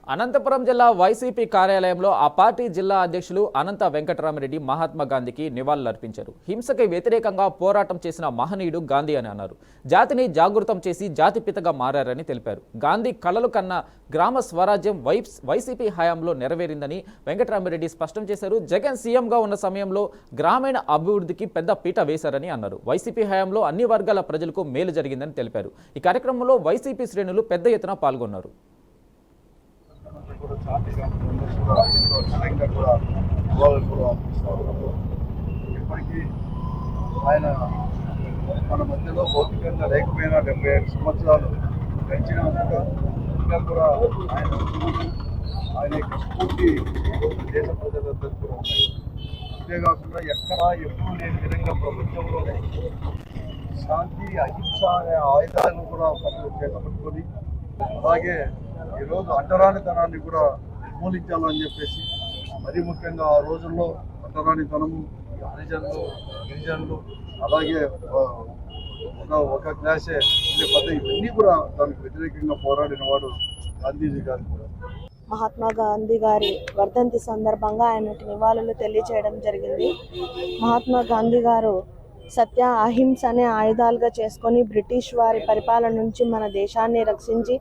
అనంతపురం జిల్లా వైసీపీ కార్యాలయంలో ఆ పార్టీ జిల్లా అధ్యక్షులు అనంత వెంకటరామరెడ్డి మహాత్మా గాంధీకి నివాళులర్పించారు. హింసకి వ్యతిరేకంగా పోరాటం చేసిన మహనీయుడు గాంధీ అని అన్నారు. జాతిని జాగృతం చేసి జాతిపితగా మారారని తెలిపారు. గాంధీ కలలు కన్న గ్రామ స్వరాజ్యం వైసీపీ హయాంలో నెరవేరిందని వెంకటరామరెడ్డి స్పష్టం చేశారు. జగన్ సీఎంగా ఉన్న సమయంలో గ్రామీణ అభివృద్ధికి పెద్ద పీట వేశారని అన్నారు. వైసీపీ హయాంలో అన్ని వర్గాల ప్రజలకు మేలు జరిగిందని తెలిపారు. ఈ కార్యక్రమంలో వైసీపీ శ్రేణులు పెద్ద ఎత్తున పాల్గొన్నారు. ఇప్పటికీ ఆయన మన మధ్యలో భౌతికంగా లేకపోయినా 75 సంవత్సరాలు గడిచినా ఇంకా కూడా ఆయన యొక్క స్ఫూర్తి దేశ ప్రజలందరూ కూడా ఉన్నాయి. అంతేకాకుండా ఎక్కడా ఎప్పుడూ లేని విధంగా ప్రపంచంలోనే శాంతి అహింస అనే ఆయుధాలను కూడా చేతపట్టుకొని అలాగే ఈరోజు అంటరానితనాన్ని కూడా నిర్మూలించాలని చెప్పేసి మరీ ముఖ్యంగా ఆ రోజుల్లో అంటరానితనము హరిజనులు గిరిజనులు అలాగే ఒక క్లాసే ఉండే పద్ధతి ఇవన్నీ కూడా దానికి వ్యతిరేకంగా పోరాడిన వాడు గాంధీజీ గారు కూడా. మహాత్మా గాంధీ గారి వర్ధంతి సందర్భంగా ఆయనకి నివాళులు తెలియచేయడం జరిగింది. మహాత్మా గాంధీ గారు సత్య అహింస అనే ఆయుధాలుగా చేసుకొని బ్రిటిష్ వారి పరిపాలన నుంచి మన దేశాన్ని రక్షించి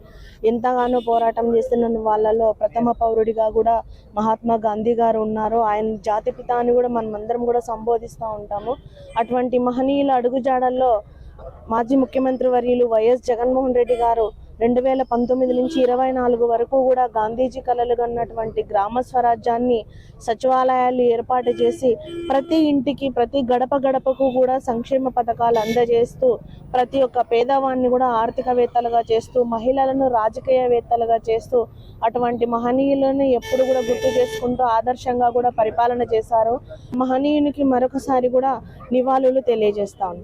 ఎంతగానో పోరాటం చేస్తున్న వాళ్ళలో ప్రథమ పౌరుడిగా కూడా మహాత్మా గాంధీ గారు ఉన్నారు. ఆయన జాతిపిత అని కూడా మనమందరం కూడా సంబోధిస్తూ ఉంటాము. అటువంటి మహనీయుల అడుగుజాడల్లో మాజీ ముఖ్యమంత్రి వర్యులు వైఎస్ జగన్మోహన్ రెడ్డి గారు 2019 నుంచి 24 వరకు కూడా గాంధీజీ కలలు కన్నటువంటి గ్రామ స్వరాజ్యాన్ని సచివాలయాలు ఏర్పాటు చేసి ప్రతి ఇంటికి ప్రతి గడప గడపకు కూడా సంక్షేమ పథకాలు అందజేస్తూ ప్రతి ఒక్క పేదవాన్ని కూడా ఆర్థికవేత్తలుగా చేస్తూ మహిళలను రాజకీయవేత్తలుగా చేస్తూ అటువంటి మహనీయులను ఎప్పుడు కూడా గుర్తు చేసుకుంటూ ఆదర్శంగా కూడా పరిపాలన చేశారు. మహనీయునికి మరొకసారి కూడా నివాళులు తెలియజేస్తాను.